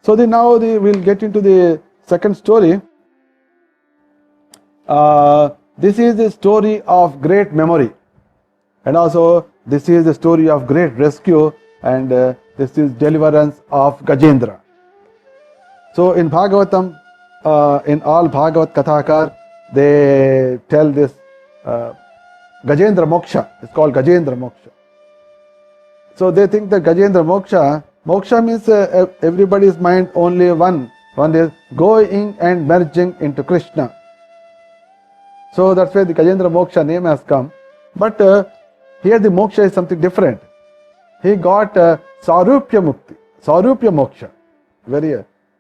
So we'll get into the second story. This is the story of great memory, and also this is the story of great rescue, and this is deliverance of Gajendra. So in Bhagavatam, in all Bhagavat Kathakar, they tell this Gajendra Moksha. It's called Gajendra Moksha. So they think that Gajendra Moksha means everybody's mind only one is going and merging into Krishna. So that's why the Gajendra Moksha name has come. But here the moksha is something different. He got Sarupya Mukti, Sarupya Moksha.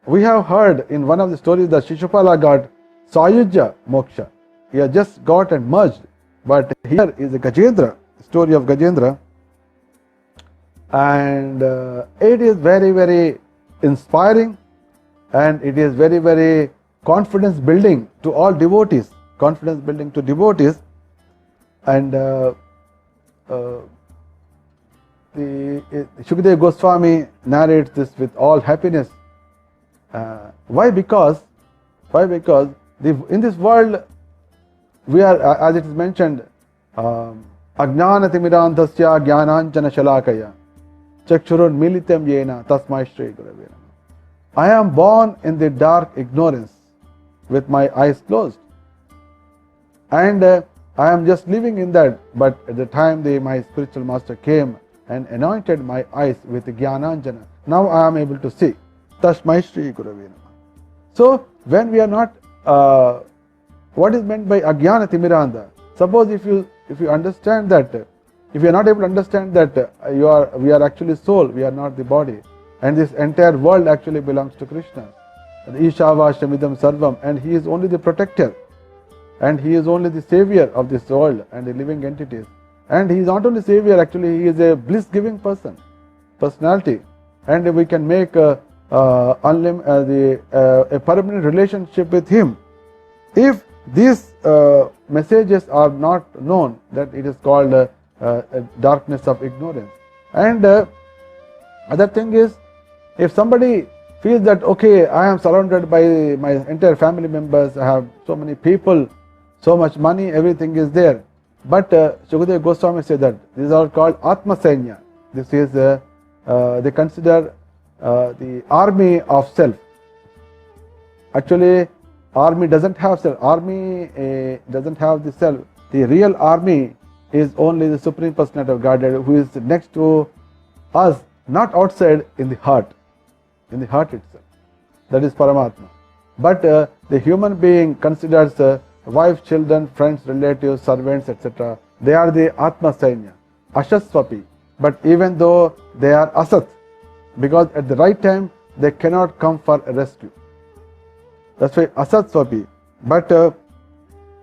We have heard in one of the stories that Shishupala got Sayujya Moksha. He has just got and merged. But here is the Gajendra, story of Gajendra. And it is very, very inspiring, and it is very, very confidence building to all devotees. Confidence building to devotees. And Shukadeva Goswami narrates this with all happiness. Why? Because in this world we are, as it is mentioned, Ajnana Timirantasya Jnananjana Shalakaya Chakshurun Militam Yena Tasmai Shri Gurave Namah. I am born in the dark ignorance with my eyes closed, and I am just living in that. But at the time my spiritual master came and anointed my eyes with Jnananjana, now I am able to see. Tasmai Shri Gurave Namah. So when we are not, what is meant by Ajnana Timiranda? Suppose if you understand that, if you are not able to understand that we are actually soul, we are not the body, and this entire world actually belongs to Krishna. Ishavashamidam Sarvam, and He is only the protector, and He is only the savior of this world and the living entities. And He is not only savior, actually He is a bliss-giving personality, and we can make a permanent relationship with Him. If these messages are not known, that it is called darkness of ignorance. And other thing is, if somebody feels that, okay, I am surrounded by my entire family members, I have so many people, so much money, everything is there. But Shukadeva Goswami said that these are called Atma Sainya. This is, they consider the army of self. Actually, army doesn't have self. Army doesn't have the self. The real army is only the Supreme Personality of Godhead, who is next to us, not outside, in the heart itself. That is Paramatma. But the human being considers wife, children, friends, relatives, servants, etc. They are the Atma Sainya, Ashaswapi. But even though they are Asat, because at the right time they cannot come for a rescue. That's why Asat Swapi. But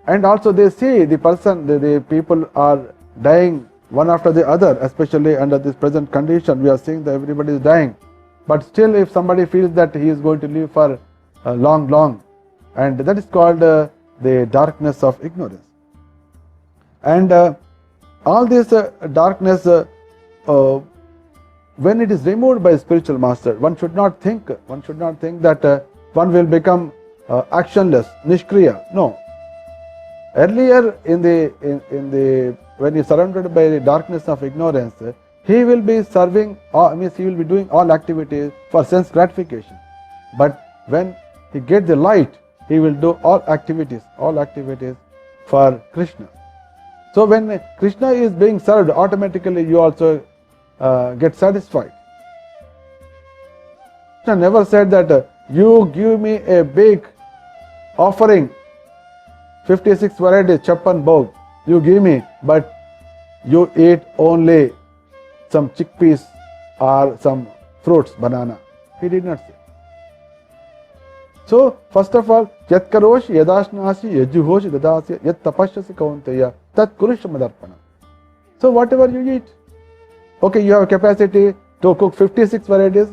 and also they see the person, the people are dying one after the other, especially under this present condition. We are seeing that everybody is dying. But still, if somebody feels that he is going to live for long, and that is called the darkness of ignorance. And all this darkness, when it is removed by spiritual master, one should not think that one will become actionless, nishkriya. No. Earlier when he is surrounded by the darkness of ignorance, he will be serving, he will be doing all activities for sense gratification. But when he gets the light, he will do all activities for Krishna. So when Krishna is being served, automatically you also get satisfied. Krishna never said that you give me a big offering, 56 varieties, chappan bhog, you give me, but you eat only some chickpeas or some fruits, banana. He did not say. So, first of all, yat karoshi yadashnasi yajuhoshi dadasya yat tapashyasi kaunteya tat kurush madarpana. So, whatever you eat, okay, you have capacity to cook 56 varieties,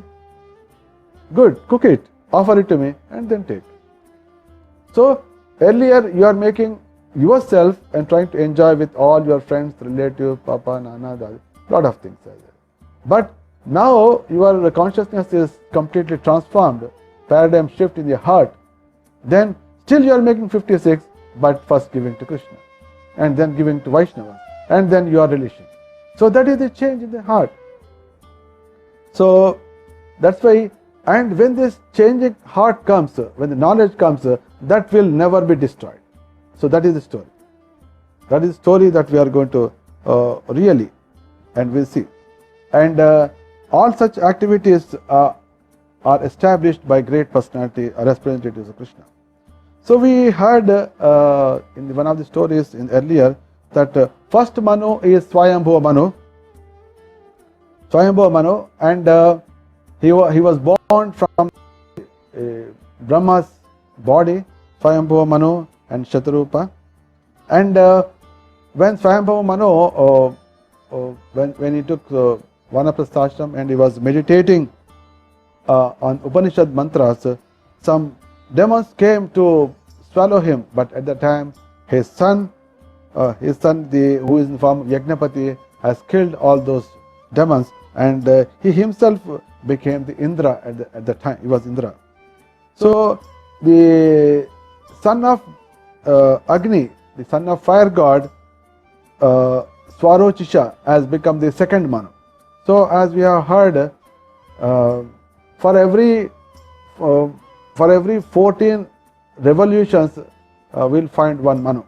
good, cook it, offer it to me, and then take. So, earlier you are making yourself and trying to enjoy with all your friends, relatives, papa, nana, dada, lot of things are there. But Now your consciousness is completely transformed, paradigm shift in your heart. Then still you are making 56, but first giving to Krishna, and then giving to Vaishnava, and then your relation. So that is the change in the heart. So that's why, and when this changing heart comes, when the knowledge comes, that will never be destroyed. So that is the story. That is the story that we are going to really, and we'll see. And all such activities are established by great personality, representatives of Krishna. So we heard in one of the stories in earlier that first Manu is Swayambhuva Manu. Swayambhuva Manu, and he was born from Brahma's body, Swayambhuva Manu and Shatarupa. And when Swayambhuva Manu, when he took Vanaprasthashram and he was meditating on Upanishad mantras, some demons came to swallow him, but at the time his son, who is in the form of Yajnapati, has killed all those demons, and he himself became the Indra at the time. He was Indra. So the son of Agni, the son of fire god, Swarochisha, has become the second Manu. So as we have heard, for every 14 revolutions, we'll find one Manu.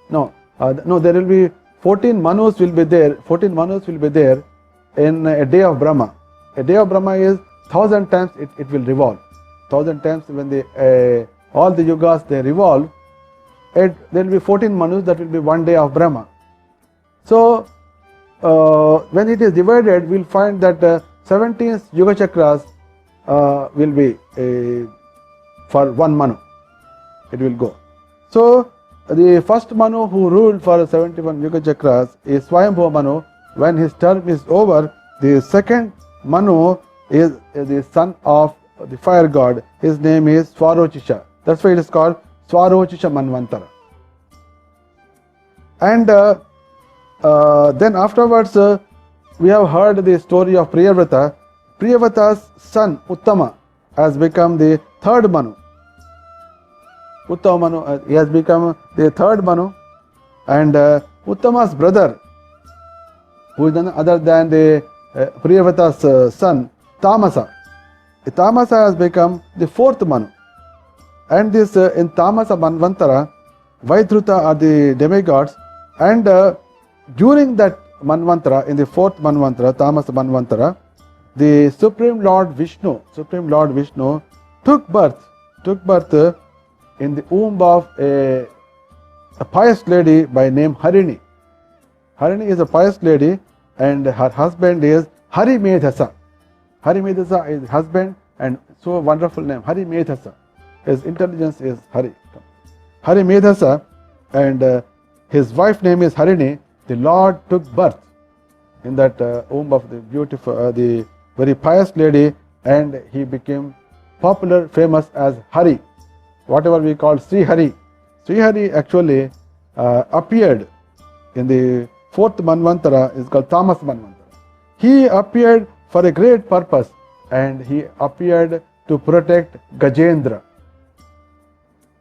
No, there will be 14 Manus will be there. 14 Manus will be there in a day of Brahma. A day of Brahma is 1,000 times it will revolve. 1,000 times when all the yugas they revolve, there will be 14 Manus, that will be one day of Brahma. So when it is divided, we'll find that 17 Yuga Chakras will be for one Manu. It will go. So the first Manu who ruled for 71 Yuga Chakras is Swayambhuva Manu. When his term is over, the second Manu is the son of the fire god. His name is Swarochisha. That's why it is called Swarochisha Manvantara. And then afterwards, we have heard the story of Priyavrata. Priyavrata's son Uttama has become the third Manu. Uttama Manu, he has become the third Manu, and Uttama's brother, who is none other than the Priyavrata's son, Tamasa. Tamasa has become the fourth Manu. And this in Tamasa Manvantara, Vaidruta are the demigods, and during that Manvantara, in the fourth Manvantara, Tamasa Manvantara, the Supreme Lord Vishnu took birth in the womb of a pious lady by name Harini. Harini is a pious lady, and her husband is Hari Medhasa. Hari Medhasa is husband, and so wonderful name, Hari Medhasa. His intelligence is Hari. Hari Medhasa, and his wife name is Harini. The Lord took birth in that womb of the beautiful, the very pious lady, and he became popular, famous as Hari. Whatever we call Sri Hari. Sri Hari actually appeared in the fourth Manvantara, is called Tamas Manvantara. He appeared for a great purpose, and he appeared to protect Gajendra.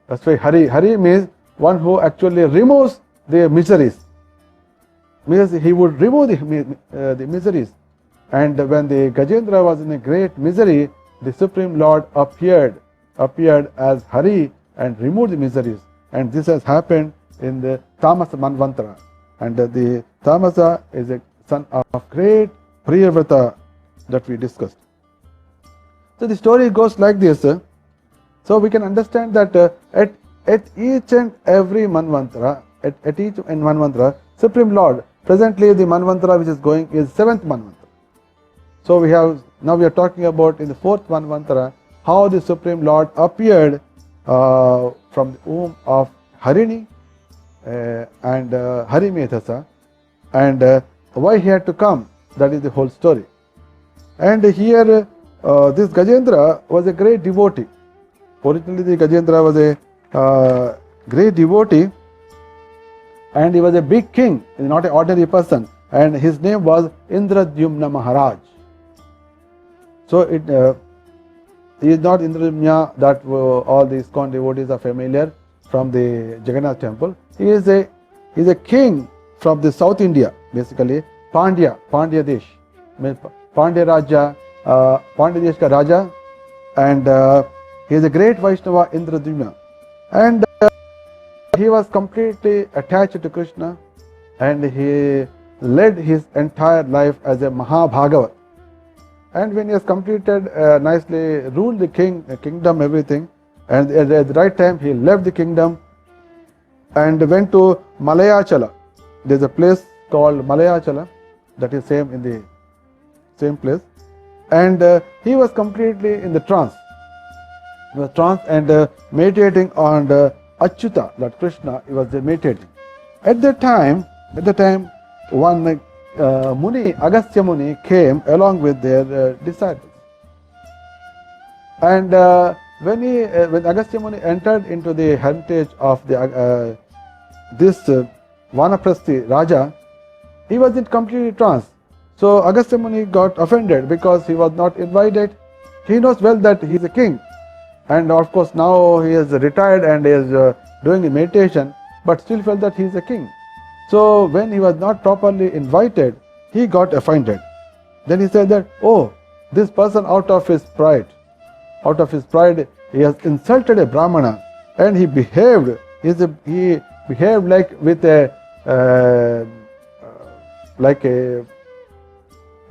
That's why Hari means one who actually removes the miseries. Means he would remove the miseries. And when the Gajendra was in a great misery, the Supreme Lord appeared as Hari and removed the miseries. And this has happened in the Tamasa Manvantara. And the Tamasa is a son of great Priyavrata that we discussed. So the story goes like this. So we can understand that at each and every Manvantara, at each and Manvantara, Supreme Lord, presently the Manvantara which is going is 7th Manvantara. So now we are talking about in the 4th Manvantara, how the Supreme Lord appeared from the womb of Harini and Hari Medhasa, and why he had to come. That is the whole story. And here this Gajendra was a great devotee. Originally the Gajendra was a great devotee, and he was a big king. He is not an ordinary person. and his name was Indradyumna Maharaj. So he is not Indradyumna that all the ISKCON devotees are familiar from the Jagannath temple. He is a king from the South India, basically Pandya Desh, Pandya Raja, Pandya Desh ka Raja, and he is a great Vaishnava, Indradyumna, and he was completely attached to Krishna, and he led his entire life as a Mahabhagavat. And when he has completed, nicely ruled the kingdom, everything, and at the right time he left the kingdom and went to Malayachala. There is a place called Malayachala that is same in the same place, and he was completely in the trance. He was trance and meditating on Achyuta, that Krishna. He was meditating. At that time, one Muni, Agastya Muni, came along with their disciples. And when Agastya Muni entered into the hermitage of this Vanaprasthi Raja, he was in complete trance. So Agastya Muni got offended because he was not invited. He knows well that he is a king, and of course now he is retired and is doing meditation, but still felt that he is a king. So when he was not properly invited, he got offended. Then he said that, oh, this person out of his pride, he has insulted a Brahmana, and he behaved like with a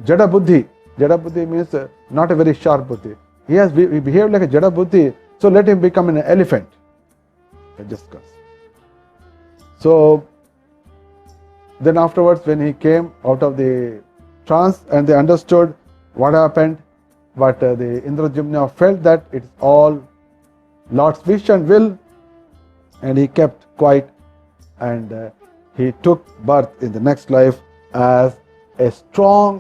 Jada Buddhi. Jada Buddhi means not a very sharp Buddhi. He behaved like a Jada Buddhi, so let him become an elephant. I discuss. So then afterwards, when he came out of the trance and they understood what happened, but the Indradyumna felt that it's all Lord's wish and will, and he kept quiet, and he took birth in the next life as a strong,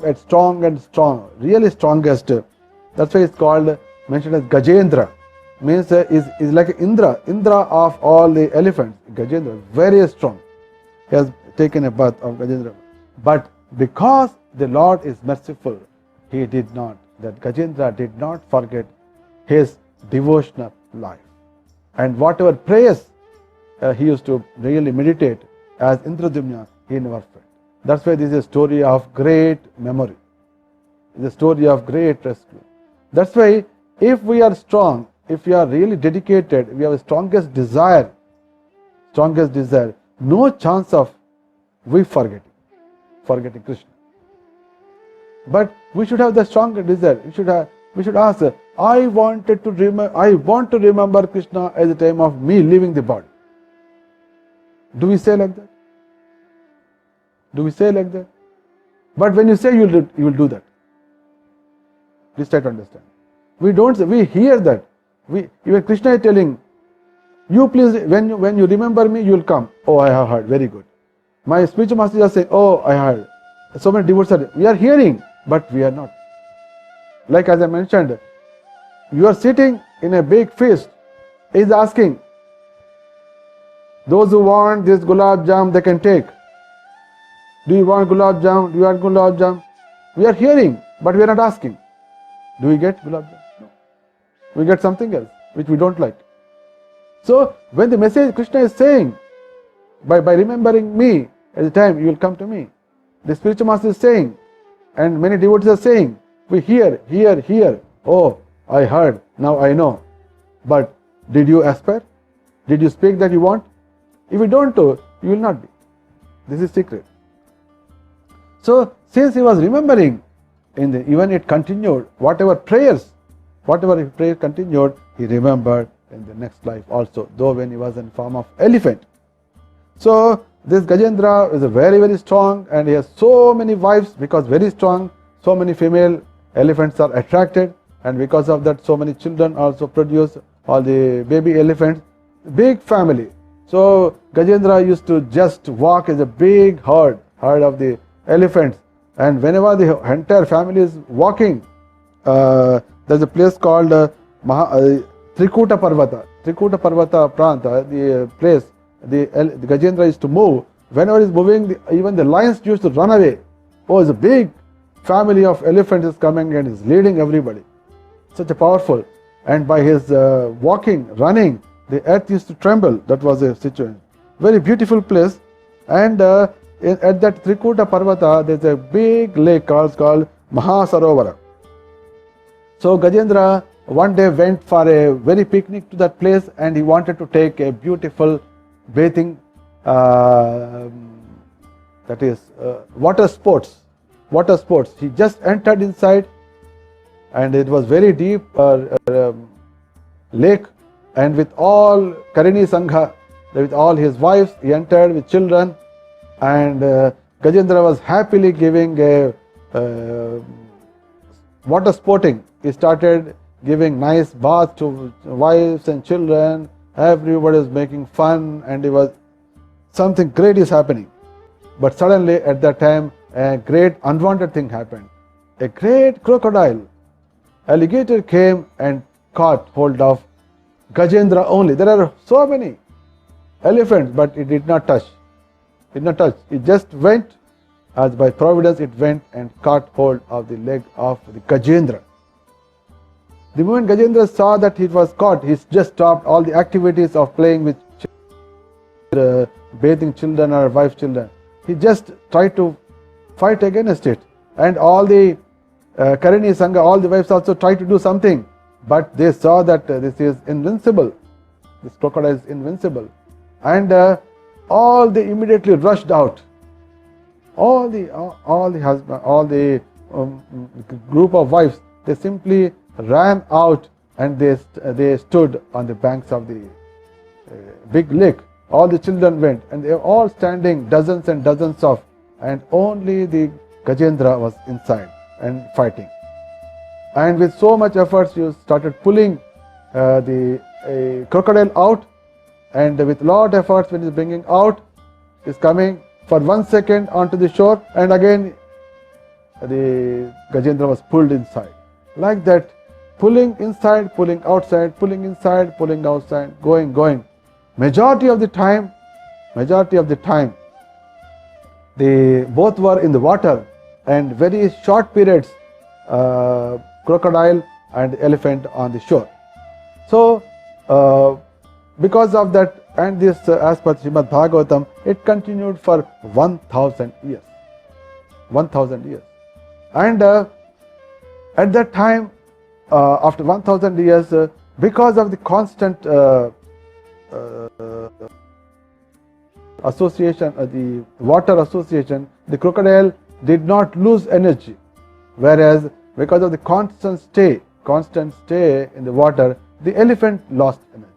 really strongest. That's why it's called, mentioned as Gajendra. Means is like Indra of all the elephants. Gajendra, very strong. He has taken a birth of Gajendra. But because the Lord is merciful, Gajendra did not forget his devotional life. And whatever prayers he used to really meditate as Indradyumna, he never failed. That's why this is a story of great memory. It's a story of great rescue. That's why if we are strong, if we are really dedicated, if we have the strongest desire, no chance of we forgetting Krishna. But we should have the stronger desire. We should ask, I want to remember Krishna at the time of me leaving the body. Do we say like that? But when you say you will do that. Please try to understand. We hear that. Even Krishna is telling, you please, when you remember me, you will come. Oh, I have heard. Very good. My spiritual master is saying, oh, I heard. So many devotees we are hearing, but we are not. Like as I mentioned, you are sitting in a big feast. He is asking, those who want this gulab jam, they can take. Do you want gulab jam? We are hearing, but we are not asking. Do we get gulab jam? No. We get something else, which we don't like. So, when the message Krishna is saying, by remembering me at the time, you will come to me. The spiritual master is saying, and many devotees are saying, we hear. Oh, I heard, now I know. But did you aspire? Did you speak that you want? If you don't do, you will not be. This is secret. So, since he was remembering, even it continued, whatever prayers continued, he remembered in the next life also, though when he was in form of elephant. So, this Gajendra is very, very strong, and he has so many wives because very strong, so many female elephants are attracted, and because of that so many children also produce, all the baby elephants, big family. So Gajendra used to just walk as a big herd of the elephants, and whenever the entire family is walking, there's a place called Trikuta Parvata Pranta, the place the Gajendra used to move. Whenever he's moving, even the lions used to run away Oh, it's a big family of elephants is coming and is leading everybody. Such a powerful. And by his walking, running, the earth used to tremble. That was a situation. Very beautiful place. And at that Trikuta Parvata, there's a big lake called Mahasarovara. So Gajendra one day went for a very picnic to that place, and he wanted to take a beautiful bathing, that is water sports. He just entered inside, and it was very deep lake, and with all Karini Sangha, with all his wives, he entered with children, and Gajendra was happily giving a water sporting. He started giving nice bath to wives and children. Everybody was making fun, and it was something great is happening. But suddenly at that time, a great unwanted thing happened. A great crocodile, alligator came and caught hold of Gajendra only. There are so many elephants, but it did not touch. It just went, as by providence it went and caught hold of the leg of the Gajendra. The moment Gajendra saw that he was caught, he just stopped all the activities of playing with children, bathing children or wife children. He just tried to fight against it. And all the Karini Sangha, all the wives also tried to do something. But they saw that this is invincible. This crocodile is invincible. And all they immediately rushed out. All the husband, all the group of wives, they simply ran out, and they stood on the banks of the big lake. All the children went, and they were all standing, dozens and dozens of, and only the Gajendra was inside and fighting. And with so much efforts, you started pulling the crocodile out, and with lot of efforts, when he's bringing out, is coming for 1 second onto the shore, and again the Gajendra was pulled inside. Like that, pulling inside, pulling outside, pulling inside, pulling outside, going. Majority of the time, they both were in the water, and very short periods, crocodile and elephant on the shore. So, because of that, and this as per Srimad Bhagavatam, it continued for 1,000 years. 1,000 years. And at that time, after 1,000 years, because of the constant association, the water association, the crocodile did not lose energy. Whereas because of the constant stay in the water, the elephant lost energy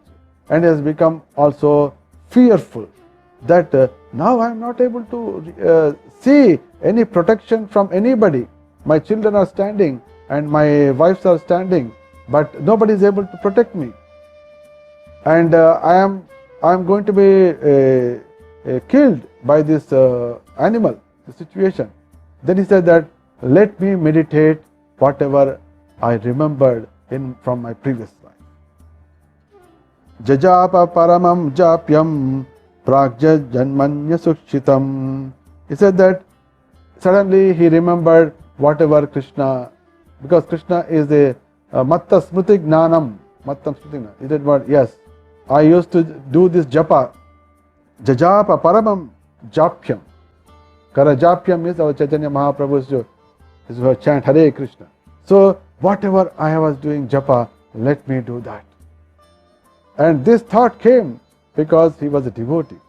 and has become also fearful that now I am not able to see any protection from anybody. My children are standing and my wives are standing, but nobody is able to protect me, and I am going to be killed by this animal, the situation. Then he said that let me meditate whatever I remembered from my previous life. Jajapa paramam japyam pragja janmanya sukshitam. He said that suddenly he remembered whatever Krishna, because Krishna is the matta smriti gnanam. Matta smriti gnanam. He said, what? Yes, I used to do this japa. Jajapa paramam japyam. Karajapyam means our Chaitanya Mahaprabhu's chant Hare Krishna. So whatever I was doing japa, let me do that. And this thought came because he was a devotee.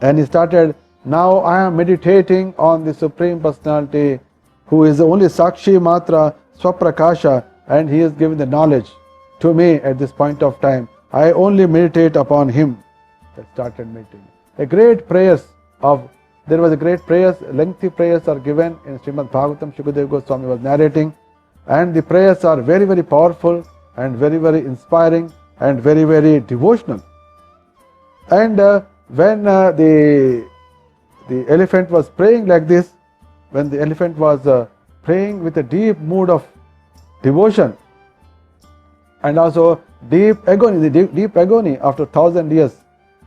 And he started, now I am meditating on the Supreme Personality who is the only Sakshi Matra Swaprakasha, and he is giving the knowledge to me at this point of time. I only meditate upon him. I started meditating. There was a great prayers, lengthy prayers are given in Srimad Bhagavatam. Shukadeva Goswami was narrating, and the prayers are very, very powerful and very, very inspiring and very, very devotional. And when the elephant was praying like this, when the elephant was praying with a deep mood of devotion and also deep agony, deep agony after 1,000 years.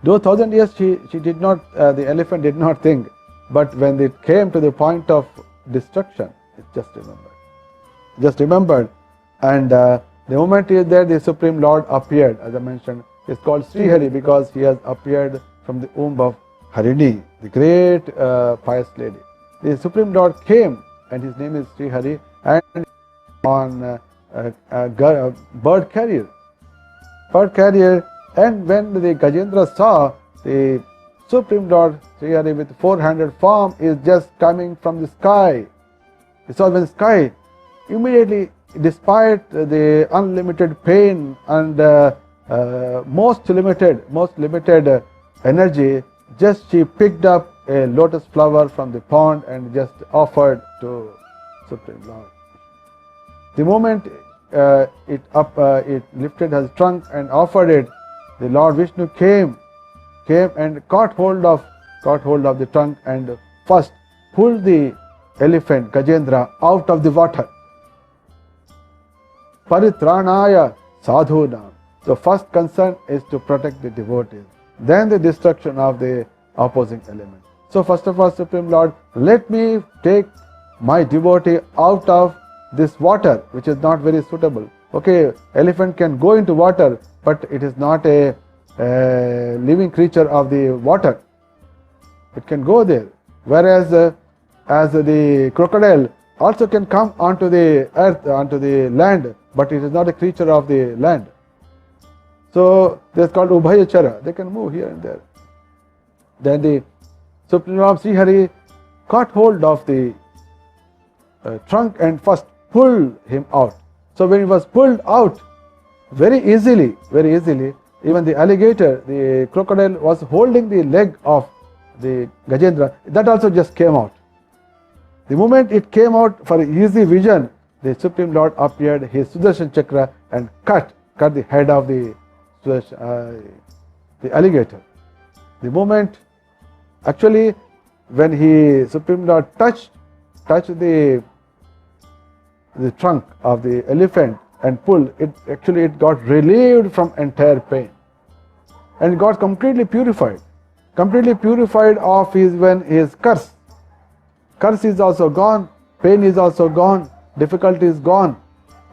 Those 1,000 years she did not, the elephant did not think but when it came to the point of destruction, it just remembered. And the moment he is there, the Supreme Lord appeared. As I mentioned, it's called Sri Hari because he has appeared from the womb of Harini, the great pious lady. The Supreme Lord came, and his name is Sri Hari, and on a bird carrier. And when the Gajendra saw the Supreme Lord Sri Hari with 400 form is just coming from the sky, he saw the sky. Immediately, despite the unlimited pain and most limited energy, just she picked up a lotus flower from the pond and just offered to Supreme Lord. The moment it lifted his trunk and offered it, the Lord Vishnu came and caught hold of the trunk and first pulled the elephant Gajendra out of the water. Paritranaya sadhunam. So first concern is to protect the devotees, then the destruction of the opposing element. So first of all, Supreme Lord, let me take my devotee out of this water, which is not very suitable. Okay, elephant can go into water, but it is not a living creature of the water. It can go there. Whereas as the crocodile also can come onto the earth, onto the land, but it is not a creature of the land. So they are called Ubhayachara. They can move here and there. Then the Supreme Lord Sri Hari caught hold of the trunk and first pulled him out. So when he was pulled out, very easily, even the alligator, the crocodile was holding the leg of the Gajendra. That also just came out. The moment it came out for easy vision, the Supreme Lord appeared, his Sudarshan Chakra, and cut the head of the alligator. The moment, actually, when Supreme Lord touched the trunk of the elephant and pulled it, actually it got relieved from entire pain and got completely purified of his curse. Curse is also gone, pain is also gone, difficulty is gone,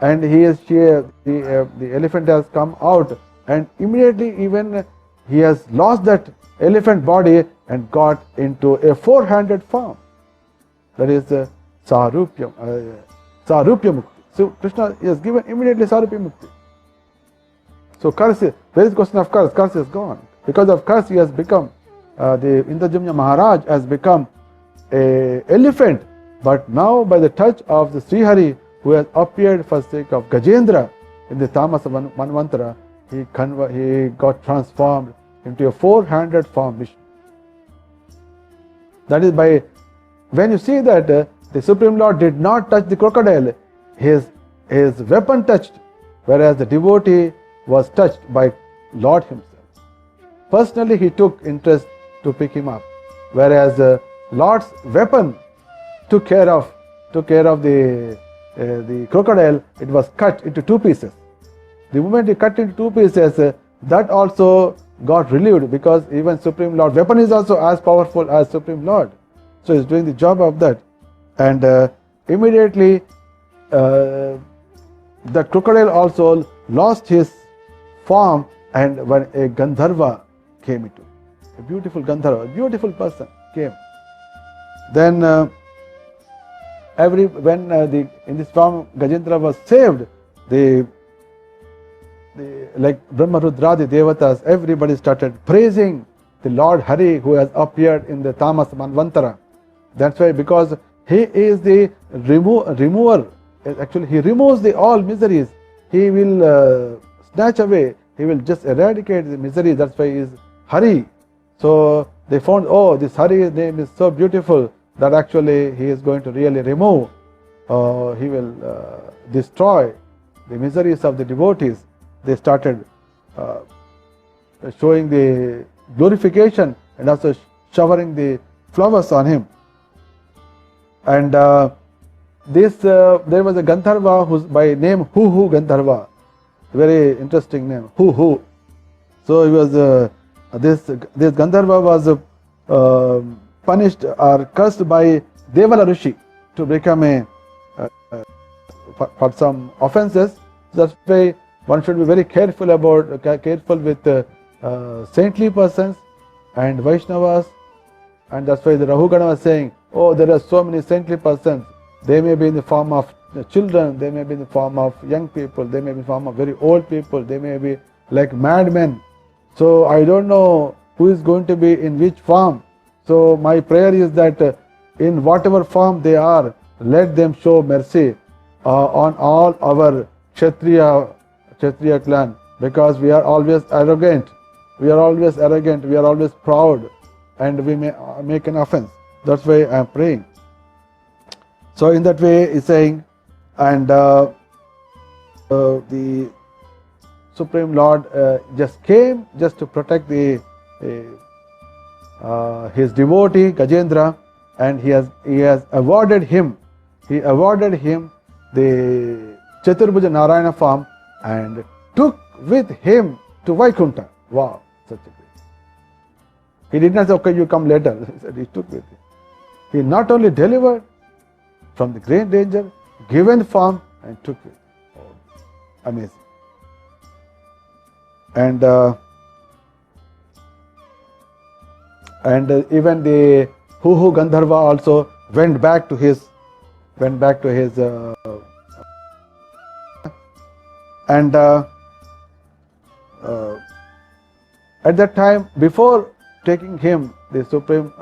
and the elephant has come out, and immediately even he has lost that elephant body and got into a 400 form. That is Sarupya Mukti. So Krishna has given immediately Sarupya Mukti. So curse, there is question of curse. Curse is gone. Because of curse, he has become the Indrajamya Maharaj has become a elephant. But now by the touch of the Sri Hari, who has appeared for the sake of Gajendra in the Tamas Manvantara, he got transformed into a 400 form Vishnu. That is by, when you see that the Supreme Lord did not touch the crocodile, his weapon touched, whereas the devotee was touched by Lord himself. Personally, he took interest to pick him up, whereas Lord's weapon took care of the crocodile. It was cut into two pieces. The moment he cut into two pieces, that also got relieved, because even Supreme Lord weapon is also as powerful as Supreme Lord. So he's doing the job of that. And immediately the crocodile also lost his form, and when a Gandharva came into, a beautiful Gandharva, a beautiful person came. Then in this form Gajendra was saved, like Brahma Rudradi Devatas, everybody started praising the Lord Hari who has appeared in the Tamas Manvantara. That's why, because he is the remover. Actually, he removes all miseries. He will snatch away. He will just eradicate the misery. That's why he is Hari. So they found, this Hari's name is so beautiful that actually he is going to really remove. He will destroy the miseries of the devotees. They started showing the glorification and also showering the flowers on him. And there was a Gandharva who's by name Hu Gandharva, very interesting name, Hu. So he was this Gandharva was punished or cursed by Devala Rishi to become for some offenses. That's why one should be very careful with saintly persons and Vaishnavas. And that's why the Rahugana was saying, oh, there are so many saintly persons. They may be in the form of children, they may be in the form of young people, they may be in the form of very old people, they may be like madmen. So I don't know who is going to be in which form. So my prayer is that in whatever form they are, let them show mercy on all our Kshatriya clan, because we are always arrogant, we are always proud, and we may make an offense. That's why I am praying. So in that way he's saying, and the Supreme Lord just came just to protect his devotee Gajendra, and he has awarded him the Chaturbhuja Narayana form and took with him to Vaikuntha. Wow, such a great. He did not say, okay, you come later. He said he took with him. He not only delivered from the great danger, given form and took with him. Oh, amazing. And even the Huhu Gandharva also went back to his and at that time, before taking him, the Supreme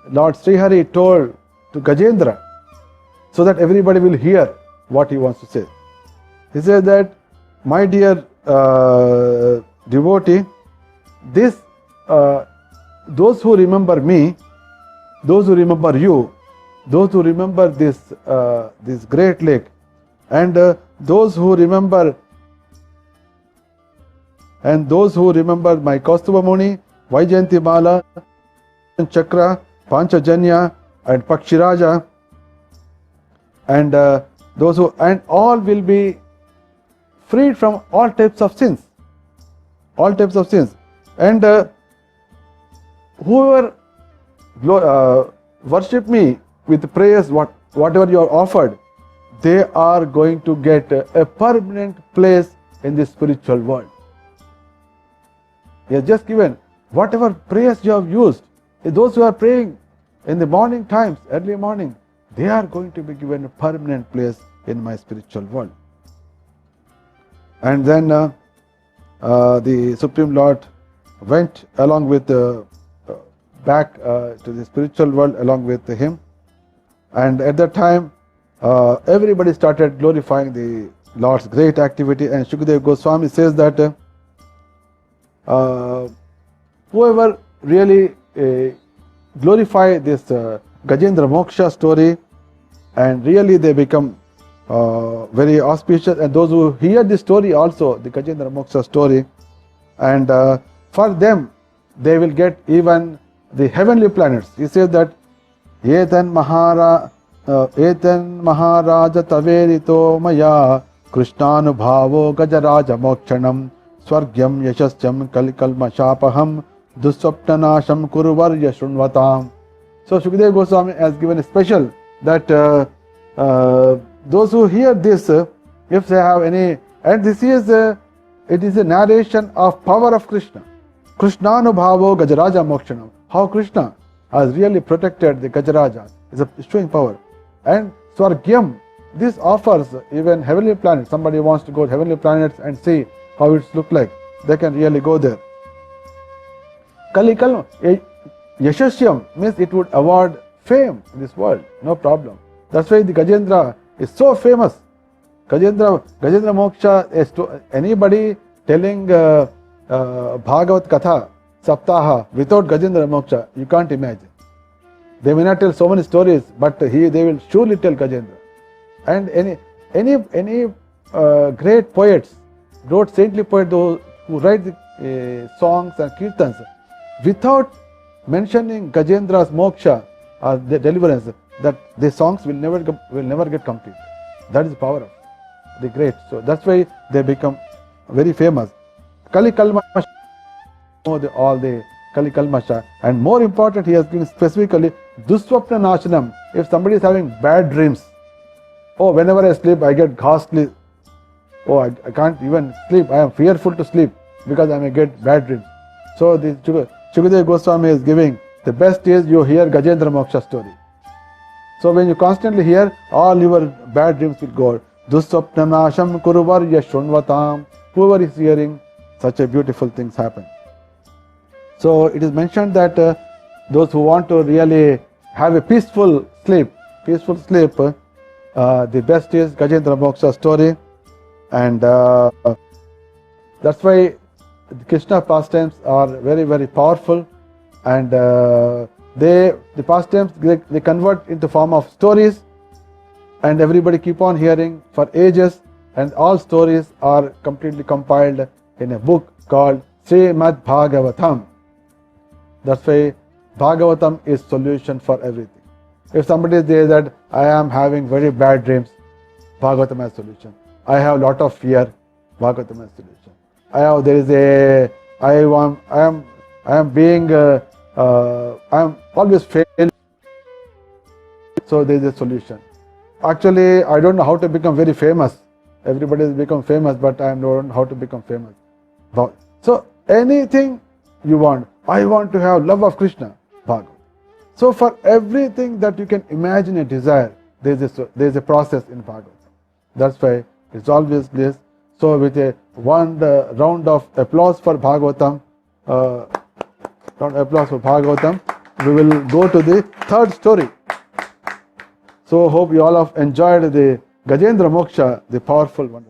Lord Srihari told to Gajendra, so that everybody will hear what he wants to say. He said that, my dear devotee, those who remember me, those who remember you, those who remember this great lake, and those who remember my Kaustubha Muni, Vaijayanti Mala, Chakra, Panchajanya, and Pakshiraja, and those who, and all will be freed from all types of sins, and whoever worship me with prayers, whatever you are offered, they are going to get a permanent place in the spiritual world. He has just given whatever prayers you have used. Those who are praying in the morning times, early morning, they are going to be given a permanent place in my spiritual world. And then the Supreme Lord went along with back to the spiritual world along with him. And at that time, everybody started glorifying the Lord's great activity. And Shukadeva Goswami says that whoever really glorify this Gajendra Moksha story, and really they become very auspicious, and those who hear the story also, the Gajendra Moksha story, and for them they will get even the heavenly planets. He says that Etan Maharaja Taverito Maya Krishnanubhavo Gajaraja Mokshanam Swargyam Yashasyam Kalikalma Shapaham Duswaptanasham Kuruvarya Shunvatam. So Shukadeva Goswami has given a special that those who hear this, if they have any, and this is it is a narration of power of Krishna. Krishnanubhavo Gajaraja Mokshanam. How Krishna has really protected the Gajaraja is showing power. And Swargyam, this offers even heavenly planets. Somebody wants to go to heavenly planets and see how it looks like, they can really go there. Kalikal Yashasyam means it would award fame in this world, no problem. That's why the Gajendra is so famous. Gajendra Moksha, anybody telling Bhagavat Katha, Saptaha without Gajendra Moksha, you can't imagine. They may not tell so many stories, but they will surely tell Gajendra. And any great poets, wrote saintly poets who write the songs and kirtans, without mentioning Gajendra's moksha or the deliverance, that the songs will never get complete. That is the power of the great. So that's why they become very famous. Kali Kalma know all the Kali Kalmasha. And more important, he has given specifically Duswapna Nashanam. If somebody is having bad dreams, oh, whenever I sleep, I get ghastly. Oh, I can't even sleep. I am fearful to sleep because I may get bad dreams. So the Shukadeva Goswami is giving, the best is you hear Gajendra Moksha story. So when you constantly hear, all your bad dreams will go. Duswapnanasham kuruvar yashunvatam. Whoever is hearing, such a beautiful things happen. So it is mentioned that those who want to really have a peaceful sleep, the best is Gajendra Moksha story. And that's why the Krishna pastimes are very, very powerful, and the pastimes they convert into form of stories, and everybody keep on hearing for ages, and all stories are completely compiled in a book called Srimad Bhagavatam. That's why Bhagavatam is solution for everything. If somebody says that I am having very bad dreams, Bhagavatam has solution. I have a lot of fear, Bhagavatam has solution. I am always failing, so there is a solution. Actually, I don't know how to become very famous. Everybody has become famous, but I don't know how to become famous. So anything you want, I want to have love of Krishna, Bhagavatam. So for everything that you can imagine a desire, there is a process in Bhagavatam. That's why it's always this. So with a round of applause for Bhagavatam, we will go to the third story. So hope you all have enjoyed the Gajendra Moksha, the powerful one.